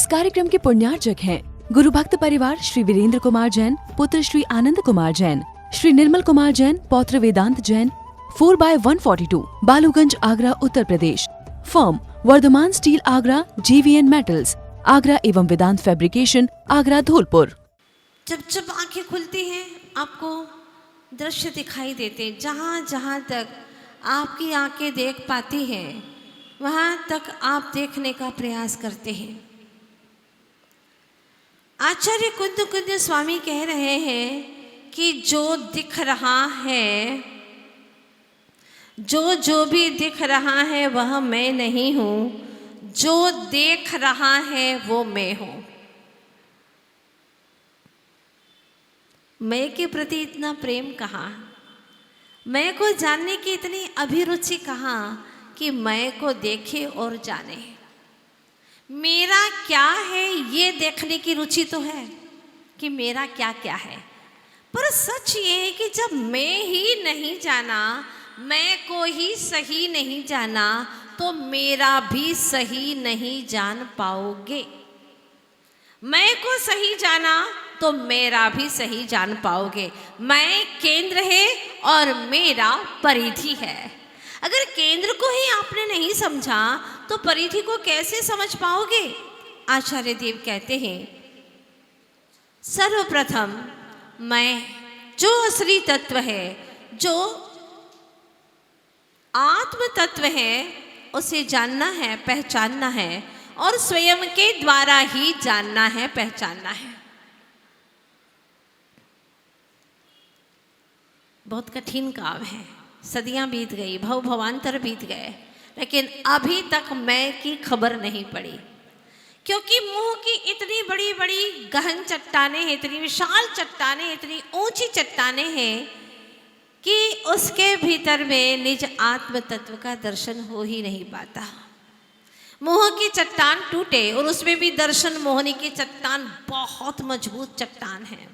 इस कार्यक्रम के पुण्यार्चक हैं गुरु भक्त परिवार श्री वीरेंद्र कुमार जैन, पुत्र श्री आनंद कुमार जैन, श्री निर्मल कुमार जैन, पौत्र Vedant Jain, 4/142, Baluganj, Agra, Uttar Pradesh. Firm Vardhman steel Agra, JVN metals Agra एवं वेदांत फैब्रिकेशन आगरा, धौलपुर। जब जब आंखें खुलती हैं आपको दृश्य दिखाई देते, जहाँ जहाँ तक आपकी आंखें देख पाती हैं वहाँ तक आप देखने का प्रयास करते हैं। आचार्य कुंद कुंद स्वामी कह रहे हैं कि जो दिख रहा है, जो भी दिख रहा है वह मैं नहीं हूँ, जो देख रहा है वो मैं हूँ। मैं के प्रति इतना प्रेम कहाँ, मैं को जानने की इतनी अभिरुचि कहाँ कि मैं को देखे और जाने। मेरा क्या है ये देखने की रुचि तो है कि मेरा क्या क्या है, पर सच ये है कि जब मैं ही नहीं जाना, मैं को ही सही नहीं जाना, तो मेरा भी सही नहीं जान पाओगे। मैं को सही जाना तो मेरा भी सही जान पाओगे। मैं केंद्र है और मेरा परिधि है। अगर केंद्र को ही आपने नहीं समझा तो परिधि को कैसे समझ पाओगे। आचार्य देव कहते हैं, सर्वप्रथम मैं जो असली तत्व है, जो आत्म तत्व है, उसे जानना है, पहचानना है और स्वयं के द्वारा ही जानना है, पहचानना है। बहुत कठिन काम है। सदियां बीत गई, भव भवांतर बीत गए, लेकिन अभी तक मैं की खबर नहीं पड़ी, क्योंकि मुंह की इतनी बड़ी बड़ी गहन चट्टानें हैं, इतनी विशाल चट्टानें, इतनी ऊंची चट्टानें हैं कि उसके भीतर में निज आत्म तत्व का दर्शन हो ही नहीं पाता। मोह की चट्टान टूटे और उसमें भी दर्शन मोहनी की चट्टान बहुत मजबूत चट्टान है,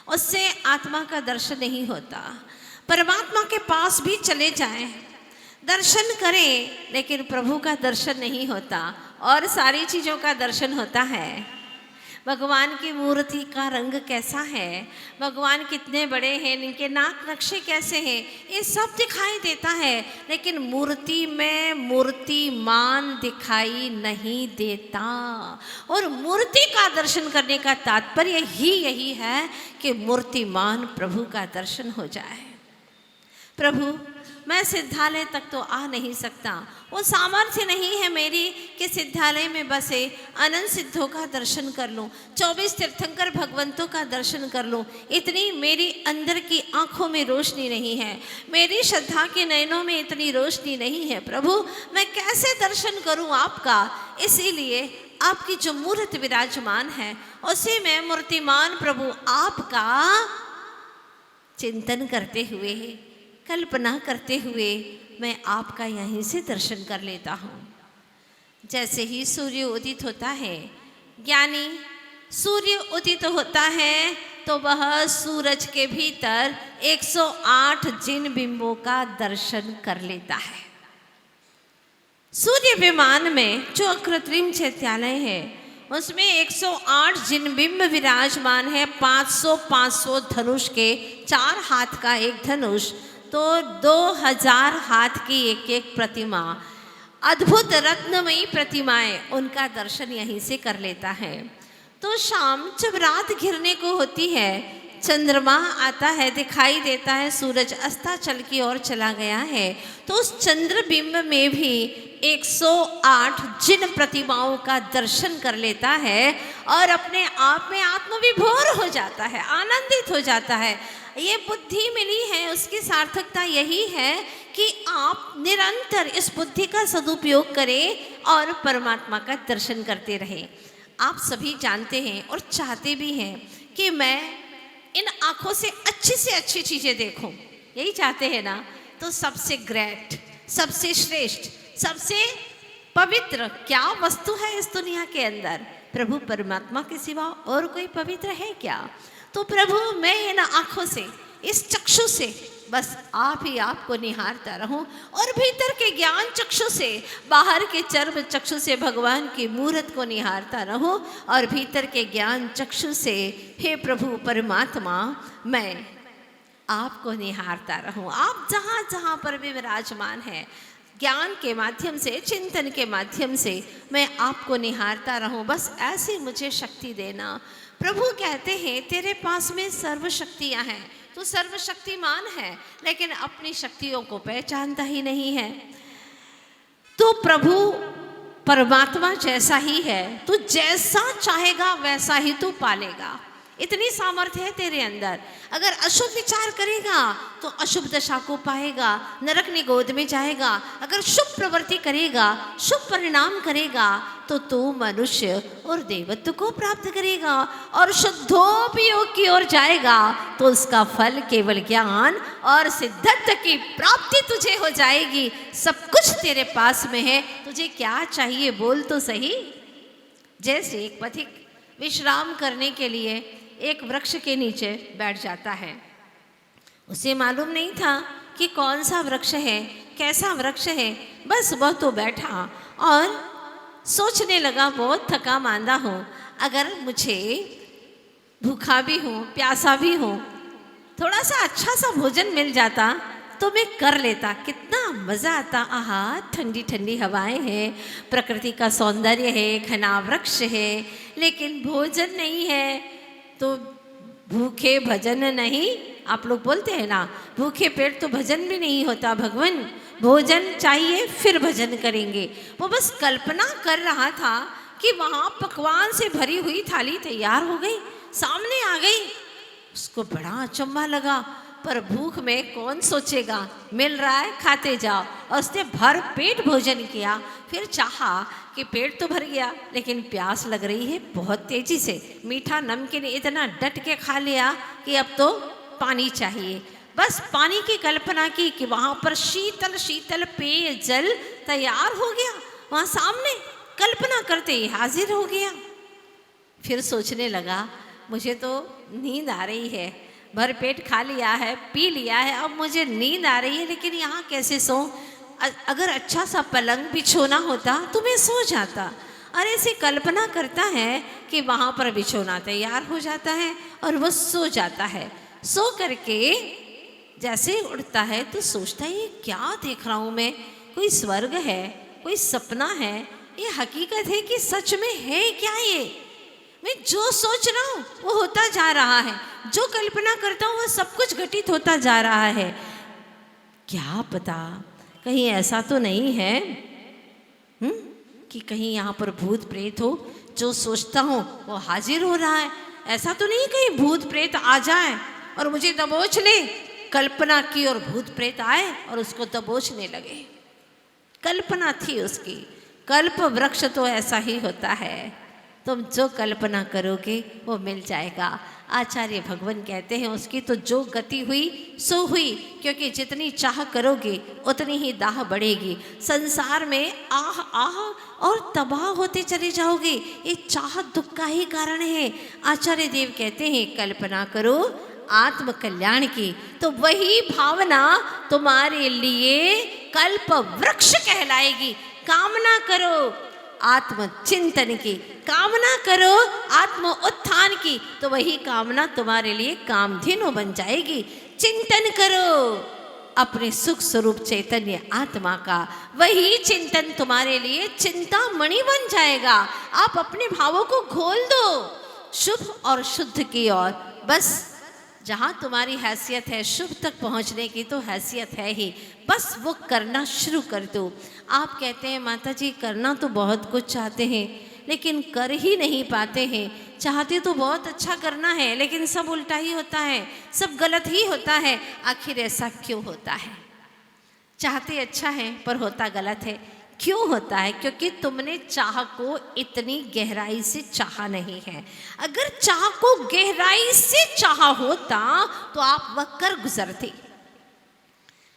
उससे आत्मा का दर्शन नहीं होता। परमात्मा के पास भी चले जाएं, दर्शन करें, लेकिन प्रभु का दर्शन नहीं होता और सारी चीज़ों का दर्शन होता है। भगवान की मूर्ति का रंग कैसा है, भगवान कितने बड़े हैं, इनके नाक नक्शे कैसे हैं, ये सब दिखाई देता है, लेकिन मूर्ति में मूर्तिमान दिखाई नहीं देता। और मूर्ति का दर्शन करने का तात्पर्य ही यही है कि मूर्तिमान प्रभु का दर्शन हो जाए। प्रभु, मैं सिद्धालय तक तो आ नहीं सकता, वो सामर्थ्य नहीं है मेरी कि सिद्धालय में बसे अनंत सिद्धों का दर्शन कर लूँ, 24 तीर्थंकर भगवंतों का दर्शन कर लूँ। इतनी मेरी अंदर की आंखों में रोशनी नहीं है, मेरी श्रद्धा के नयनों में इतनी रोशनी नहीं है। प्रभु, मैं कैसे दर्शन करूँ आपका। इसीलिए आपकी जो मूर्त विराजमान है उसे मैं मूर्तिमान प्रभु आपका चिंतन करते हुए, कल्पना करते हुए मैं आपका यहीं से दर्शन कर लेता हूँ। जैसे ही सूर्य उदित होता है, यानी सूर्य उदित होता है तो वह सूरज के भीतर 108 जिन बिंबों का दर्शन कर लेता है। सूर्य विमान में जो कृत्रिम चैत्यालय है उसमें 108 जिन बिंब विराजमान है। 500 धनुष के, 4 हाथ का एक धनुष, तो 2000 हाथ की एक एक प्रतिमा, अद्भुत रत्नमयी प्रतिमाएं, उनका दर्शन यहीं से कर लेता है। तो शाम जब रात घिरने को होती है, चंद्रमा आता है, दिखाई देता है, सूरज अस्ताचल की ओर चला गया है, तो उस चंद्र बिंब में भी 108 जिन प्रतिमाओं का दर्शन कर लेता है और अपने आप में आत्मविभोर हो जाता है, आनंदित हो जाता है। ये बुद्धि मिली है, उसकी सार्थकता यही है कि आप निरंतर इस बुद्धि का सदुपयोग करें और परमात्मा का दर्शन करते रहें। आप सभी जानते हैं और चाहते भी हैं कि मैं इन आँखों से अच्छी चीज़ें देखूं, यही चाहते हैं ना। तो सबसे ग्रेट, सबसे श्रेष्ठ, सबसे पवित्र क्या वस्तु है इस दुनिया के अंदर? प्रभु परमात्मा के सिवा और कोई पवित्र है क्या? तो प्रभु, मैं इन आँखों से, इस चक्षु से बस आप ही आपको निहारता रहूं और भीतर के ज्ञान चक्षु से, बाहर के चर्म चक्षु से भगवान की मूर्त को निहारता रहूं और भीतर के ज्ञान चक्षु से हे प्रभु परमात्मा मैं आपको निहारता रहूं। आप जहाँ जहाँ पर भी विराजमान है, ज्ञान के माध्यम से, चिंतन के माध्यम से मैं आपको निहारता रहूं, बस ऐसी मुझे शक्ति देना। प्रभु कहते हैं तेरे पास में सर्व शक्तियाँ हैं, तू सर्वशक्तिमान है, लेकिन अपनी शक्तियों को पहचानता ही नहीं है। तो प्रभु परमात्मा जैसा ही है, तू जैसा चाहेगा वैसा ही तू पालेगा। इतनी सामर्थ्य है तेरे अंदर। अगर अशुभ विचार करेगा तो अशुभ दशा को पाएगा, नरक निगोद में जाएगा। अगर शुभ प्रवृत्ति करेगा, शुभ परिणाम करेगा तो तू मनुष्य और देवत्व को प्राप्त करेगा और शुद्धोपयोग की ओर जाएगा तो उसका फल केवल ज्ञान और सिद्धत्व की प्राप्ति तुझे हो जाएगी। सब कुछ तेरे पास में है, तुझे क्या चाहिए बोल तो सही। जैसे एक पथिक विश्राम करने के लिए एक वृक्ष के नीचे बैठ जाता है, उसे मालूम नहीं था कि कौन सा वृक्ष है, कैसा वृक्ष है। बस वह तो बैठा और सोचने लगा, बहुत थका मांदा हूँ, अगर मुझे भूखा भी हूँ, प्यासा भी हूँ, थोड़ा सा अच्छा सा भोजन मिल जाता तो मैं कर लेता, कितना मज़ा आता। आहा, ठंडी ठंडी हवाएं हैं, प्रकृति का सौंदर्य है, घना वृक्ष है, लेकिन भोजन नहीं है तो भूखे भजन नहीं। आप लोग बोलते हैं ना, भूखे पेट तो भजन भी नहीं होता। भगवान भोजन चाहिए फिर भजन करेंगे। वो बस कल्पना कर रहा था कि वहाँ पकवान से भरी हुई थाली तैयार हो गई, सामने आ गई। उसको बड़ा अचंभा लगा, पर भूख में कौन सोचेगा, मिल रहा है खाते जाओ। और उसने भर पेट भोजन किया। फिर चाहा कि पेट तो भर गया लेकिन प्यास लग रही है बहुत तेजी से, मीठा नमकीन इतना डट के खा लिया कि अब तो पानी चाहिए। बस पानी की कल्पना की कि वहाँ पर शीतल शीतल पेय जल तैयार हो गया, वहाँ सामने कल्पना करते ही हाजिर हो गया। फिर सोचने लगा, मुझे तो नींद आ रही है, भर पेट खा लिया है, पी लिया है, अब मुझे नींद आ रही है, लेकिन यहाँ कैसे सोऊं? अगर अच्छा सा पलंग बिछोना होता तो मैं सो जाता। और ऐसी कल्पना करता है कि वहाँ पर बिछोना तैयार हो जाता है और वो सो जाता है। सो करके जैसे उठता है तो सोचता है, ये क्या देख रहा हूँ मैं? कोई स्वर्ग है, कोई सपना है, ये हकीकत है कि सच में है क्या? ये मैं जो सोच रहा हूँ वो होता जा रहा है, जो कल्पना करता हूँ वो सब कुछ घटित होता जा रहा है। क्या पता कहीं ऐसा तो नहीं है कि कहीं यहाँ पर भूत प्रेत हो, जो सोचता हूँ वो हाजिर हो रहा है। ऐसा तो नहीं कहीं भूत प्रेत आ जाए और मुझे दबोच ले। कल्पना की और भूत प्रेत आए और उसको दबोचने लगे। कल्पना थी उसकी। कल्प वृक्ष तो ऐसा ही होता है, तुम जो कल्पना करोगे वो मिल जाएगा। आचार्य भगवान कहते हैं उसकी तो जो गति हुई सो हुई, क्योंकि जितनी चाह करोगे उतनी ही दाह बढ़ेगी। संसार में आह आह और तबाह होते चले जाओगे, ये चाह दुख का ही कारण है। आचार्य देव कहते हैं कल्पना करो आत्म कल्याण की, तो वही भावना तुम्हारे लिए कल्प वृक्ष कहलाएगी। कामना करो आत्म चिंतन की, कामना करो आत्म उत्थान की, तो वही कामना तुम्हारे लिए कामधेनु बन जाएगी। चिंतन करो अपने सुख स्वरूप चैतन्य आत्मा का, वही चिंतन तुम्हारे लिए चिंतामणि बन जाएगा। आप अपने भावों को खोल दो शुभ और शुद्ध की ओर। बस जहाँ तुम्हारी हैसियत है शुभ तक पहुँचने की तो हैसियत है ही, बस वो करना शुरू कर दो। आप कहते हैं माता जी करना तो बहुत कुछ चाहते हैं लेकिन कर ही नहीं पाते हैं। चाहते तो बहुत अच्छा करना है लेकिन सब उल्टा ही होता है, सब गलत ही होता है। आखिर ऐसा क्यों होता है? चाहते अच्छा है पर होता गलत है। क्यों होता है? क्योंकि तुमने चाह को इतनी गहराई से चाहा नहीं है। अगर चाह को गहराई से चाहा होता तो आप वह कर गुजरते।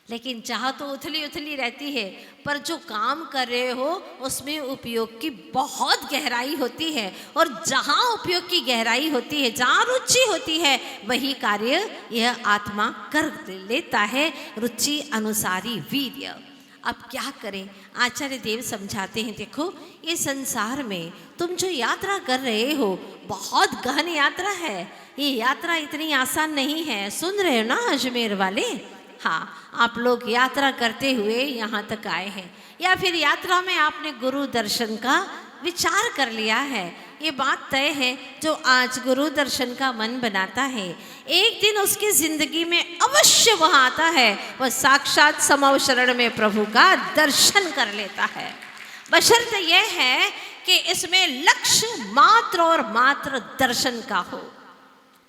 लेकिन चाह तो उथली उथली रहती है, पर जो काम कर रहे हो उसमें उपयोग की बहुत गहराई होती है। और जहाँ उपयोग की गहराई होती है, जहाँ रुचि होती है, वही कार्य यह आत्मा कर लेता है। रुचि अनुसारी वीर्य। अब क्या करें? आचार्य देव समझाते हैं, देखो ये संसार में तुम जो यात्रा कर रहे हो बहुत गहन यात्रा है। ये यात्रा इतनी आसान नहीं है। सुन रहे हो ना अजमेर वाले? हाँ, आप लोग यात्रा करते हुए यहाँ तक आए हैं, या फिर यात्रा में आपने गुरु दर्शन का विचार कर लिया है। ये बात तय है, जो आज गुरु दर्शन का मन बनाता है, एक दिन उसकी जिंदगी में अवश्य वह आता है, वह साक्षात समव शरण में प्रभु का दर्शन कर लेता है। बशर्ते यह है कि इसमें लक्ष्य मात्र और मात्र दर्शन का हो,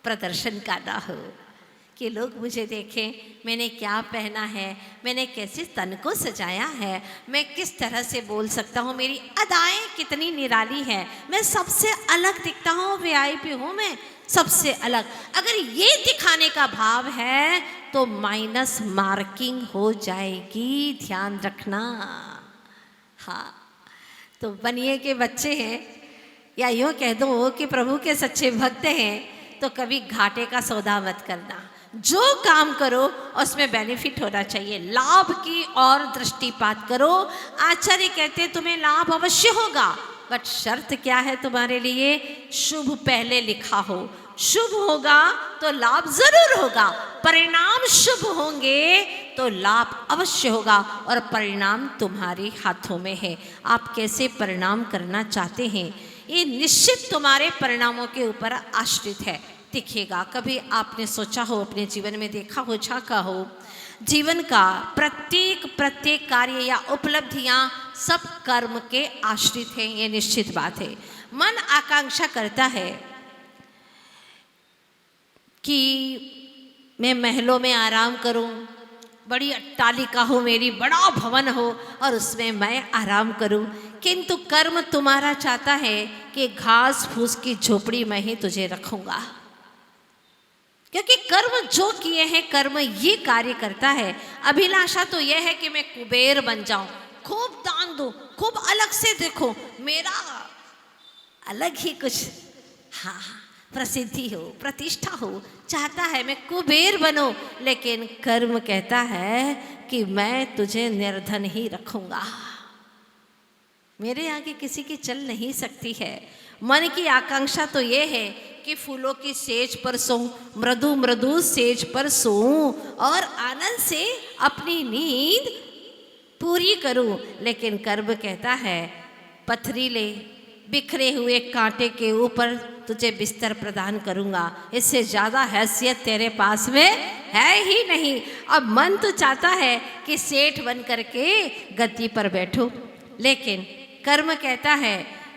प्रदर्शन का ना हो, कि लोग मुझे देखें, मैंने क्या पहना है, मैंने कैसे तन को सजाया है, मैं किस तरह से बोल सकता हूँ, मेरी अदाएं कितनी निराली है, मैं सबसे अलग दिखता हूँ, वीआईपी हूँ मैं सबसे अलग। अगर ये दिखाने का भाव है तो माइनस मार्किंग हो जाएगी, ध्यान रखना। हाँ, तो बनिए के बच्चे हैं, या यूँ कह दो कि प्रभु के सच्चे भक्त हैं, तो कभी घाटे का सौदा मत करना। जो काम करो उसमें बेनिफिट होना चाहिए, लाभ की और दृष्टिपात करो। आचार्य कहते तुम्हें लाभ अवश्य होगा, बट शर्त क्या है तुम्हारे लिए? शुभ पहले लिखा हो। शुभ होगा तो लाभ जरूर होगा, परिणाम शुभ होंगे तो लाभ अवश्य होगा, और परिणाम तुम्हारे हाथों में है। आप कैसे परिणाम करना चाहते हैं, ये निश्चित तुम्हारे परिणामों के ऊपर आश्रित है, दिखेगा। कभी आपने सोचा हो, अपने जीवन में देखा हो, झांका हो, जीवन का प्रत्येक कार्य या उपलब्धियां सब कर्म के आश्रित हैं, ये निश्चित बात है। मन आकांक्षा करता है कि मैं महलों में आराम करूं, बड़ी अट्टालिका हो मेरी, बड़ा भवन हो और उसमें मैं आराम करूं, किंतु कर्म तुम्हारा चाहता है कि घास फूस की झोपड़ी में ही तुझे रखूंगा। क्योंकि कर्म जो किए हैं, कर्म ये कार्य करता है। अभिलाषा तो यह है कि मैं कुबेर बन जाऊं, खूब दान दूं, खूब अलग से देखो, मेरा अलग ही कुछ, हाँ, प्रसिद्धि हो, प्रतिष्ठा हो, चाहता है मैं कुबेर बनूं। लेकिन कर्म कहता है कि मैं तुझे निर्धन ही रखूंगा, मेरे आगे किसी की चल नहीं सकती है। मन की आकांक्षा तो ये है कि फूलों की सेज पर सोऊं, मृदु मृदु सेज पर सोऊं और आनंद से अपनी नींद पूरी करूं। लेकिन कर्म कहता है पथरीले बिखरे हुए कांटे के ऊपर तुझे बिस्तर प्रदान करूंगा, इससे ज़्यादा हैसियत तेरे पास में है ही नहीं। अब मन तो चाहता है कि सेठ बन करके गद्दी पर बैठो, लेकिन कर्म कहता है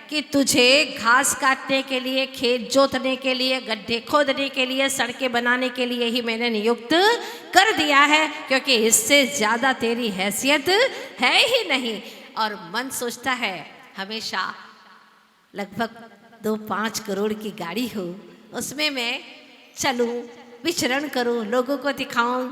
कि तुझे घास काटने के लिए, खेत जोतने के लिए, गड्ढे खोदने के लिए, सड़कें बनाने के लिए ही मैंने नियुक्त कर दिया है, क्योंकि इससे ज़्यादा तेरी हैसियत है ही नहीं। और मन सोचता है हमेशा लगभग 2-5 करोड़ की गाड़ी हो, उसमें मैं चलूं, विचरण करूं, लोगों को दिखाऊं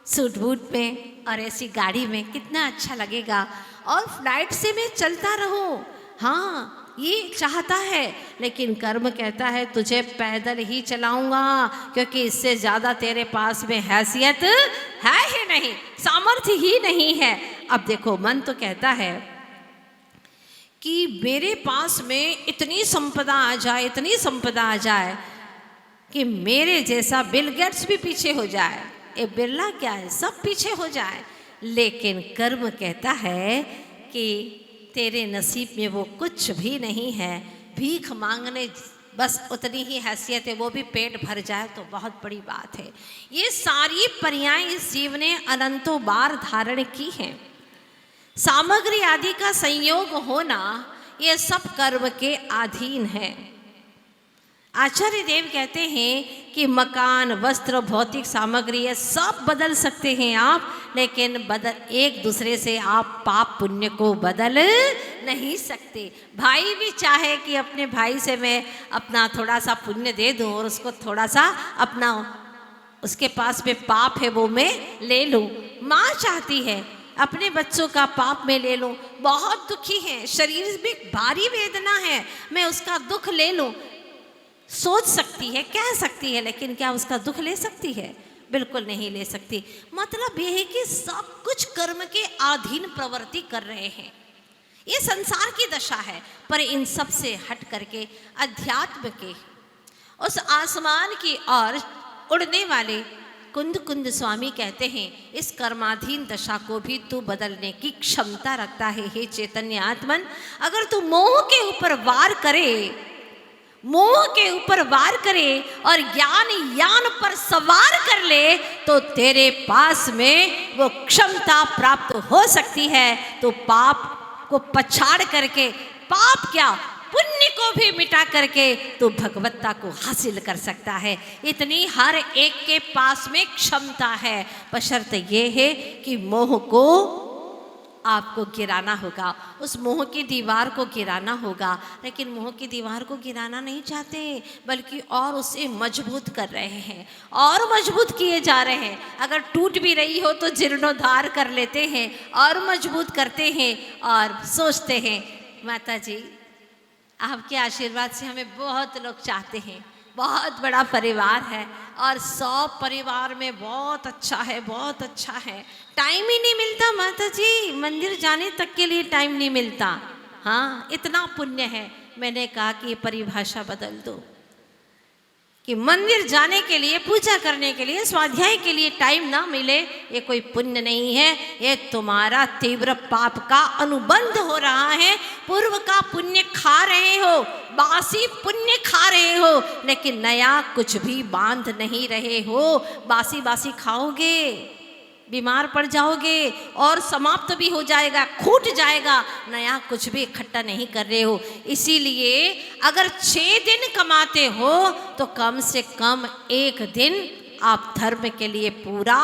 सूट बूट में, और ऐसी गाड़ी में कितना अच्छा लगेगा, और फ्लाइट से मैं चलता रहूं। हाँ, ये चाहता है। लेकिन कर्म कहता है तुझे पैदल ही चलाऊंगा, क्योंकि इससे ज़्यादा तेरे पास में हैसियत है ही नहीं, सामर्थ्य ही नहीं है। अब देखो, मन तो कहता है कि मेरे पास में इतनी संपदा आ जाए, इतनी संपदा आ जाए कि मेरे जैसा बिल गेट्स भी पीछे हो जाए, ये बिरला क्या है, सब पीछे हो जाए। लेकिन कर्म कहता है कि तेरे नसीब में वो कुछ भी नहीं है, भीख मांगने बस उतनी ही हैसियत है, वो भी पेट भर जाए तो बहुत बड़ी बात है। ये सारी पर्याय इस जीव ने अनंतों बार धारण की हैं। सामग्री आदि का संयोग होना ये सब कर्म के अधीन है। आचार्य देव कहते हैं कि मकान, वस्त्र, भौतिक सामग्री ये सब बदल सकते हैं आप, लेकिन एक दूसरे से आप पाप पुण्य को बदल नहीं सकते। भाई भी चाहे कि अपने भाई से मैं अपना थोड़ा सा पुण्य दे दूं और उसको थोड़ा सा अपना उसके पास में पाप है वो मैं ले लूं। माँ चाहती है अपने बच्चों का पाप में ले लूं, बहुत दुखी है, शरीर में भारी वेदना है, मैं उसका दुख ले लूं। सोच सकती है, कह सकती है, लेकिन क्या उसका दुख ले सकती है? बिल्कुल नहीं ले सकती। मतलब यह है कि सब कुछ कर्म के अधीन प्रवृत्ति कर रहे हैं, ये संसार की दशा है। पर इन सब से हट करके अध्यात्म के उस आसमान की ओर उड़ने वाले कुंद कुंद स्वामी कहते हैं, इस कर्माधीन दशा को भी तू बदलने की क्षमता रखता है। हे चैतन्य आत्मन, अगर तू मोह के ऊपर वार करे, मोह के ऊपर वार करे और ज्ञान यान पर सवार कर ले, तो तेरे पास में वो क्षमता प्राप्त हो सकती है। तो पाप को पछाड़ करके, पाप क्या पुण्य को भी मिटा करके तो भगवत्ता को हासिल कर सकता है। इतनी हर एक के पास में क्षमता है, बशर्ते ये है कि मोह को आपको गिराना होगा, उस मोह की दीवार को गिराना होगा। लेकिन मोह की दीवार को गिराना नहीं चाहते, बल्कि और उसे मजबूत कर रहे हैं, और मजबूत किए जा रहे हैं। अगर टूट भी रही हो तो जीर्णोद्धार कर लेते हैं और मजबूत करते हैं और सोचते हैं माता जी आपके आशीर्वाद से हमें बहुत लोग चाहते हैं, बहुत बड़ा परिवार है और 100 परिवार में बहुत अच्छा है, बहुत अच्छा है। टाइम ही नहीं मिलता माता जी, मंदिर जाने तक के लिए टाइम नहीं मिलता। हाँ, इतना पुण्य है। मैंने कहा कि ये परिभाषा बदल दो कि मंदिर जाने के लिए, पूजा करने के लिए, स्वाध्याय के लिए टाइम ना मिले, ये कोई पुण्य नहीं है, ये तुम्हारा तीव्र पाप का अनुबंध हो रहा है। पूर्व का पुण्य खा रहे हो, बासी पुण्य खा रहे हो, लेकिन नया कुछ भी बांध नहीं रहे हो। बासी बासी खाओगे, बीमार पड़ जाओगे और समाप्त भी हो जाएगा, खूट जाएगा, नया कुछ भी इकट्ठा नहीं कर रहे हो। इसीलिए अगर 6 दिन कमाते हो तो कम से कम 1 दिन आप धर्म के लिए पूरा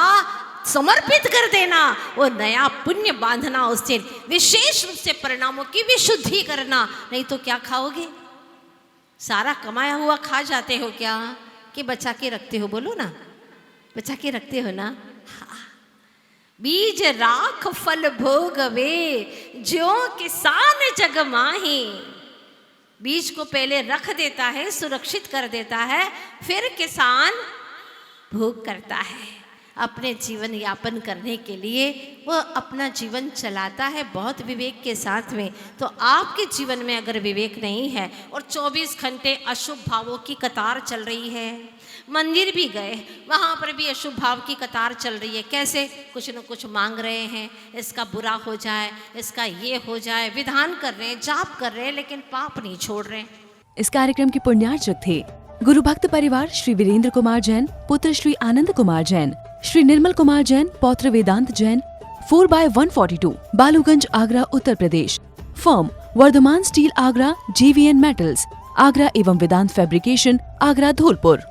समर्पित कर देना, वो नया पुण्य बांधना, उस दिन विशेष रूप से परिणामों की विशुद्धि करना। नहीं तो क्या खाओगे? सारा कमाया हुआ खा जाते हो क्या कि बचा के रखते हो? बोलो ना, बचा के रखते हो ना? बीज राख फल भोगवे, ज्यों किसान जग माही। बीज को पहले रख देता है, सुरक्षित कर देता है, फिर किसान भोग करता है। अपने जीवन यापन करने के लिए वो अपना जीवन चलाता है बहुत विवेक के साथ में। तो आपके जीवन में अगर विवेक नहीं है और 24 घंटे अशुभ भावों की कतार चल रही है, मंदिर भी गए, वहाँ पर भी अशुभ भाव की कतार चल रही है। कैसे? कुछ न कुछ मांग रहे हैं, इसका बुरा हो जाए, इसका ये हो जाए, विधान कर रहे हैं, जाप कर रहे हैं, लेकिन पाप नहीं छोड़ रहे। इस कार्यक्रम के पुण्यार्चक थे गुरु भक्त परिवार श्री वीरेंद्र कुमार जैन, पुत्र श्री आनंद कुमार जैन, श्री निर्मल कुमार जैन, पौत्र Vedant Jain, 4/142, Baluganj, Agra, Uttar Pradesh. Firm Vardhman steel Agra, JVN metals Agra एवं वेदांत फैब्रिकेशन आगरा, धौलपुर।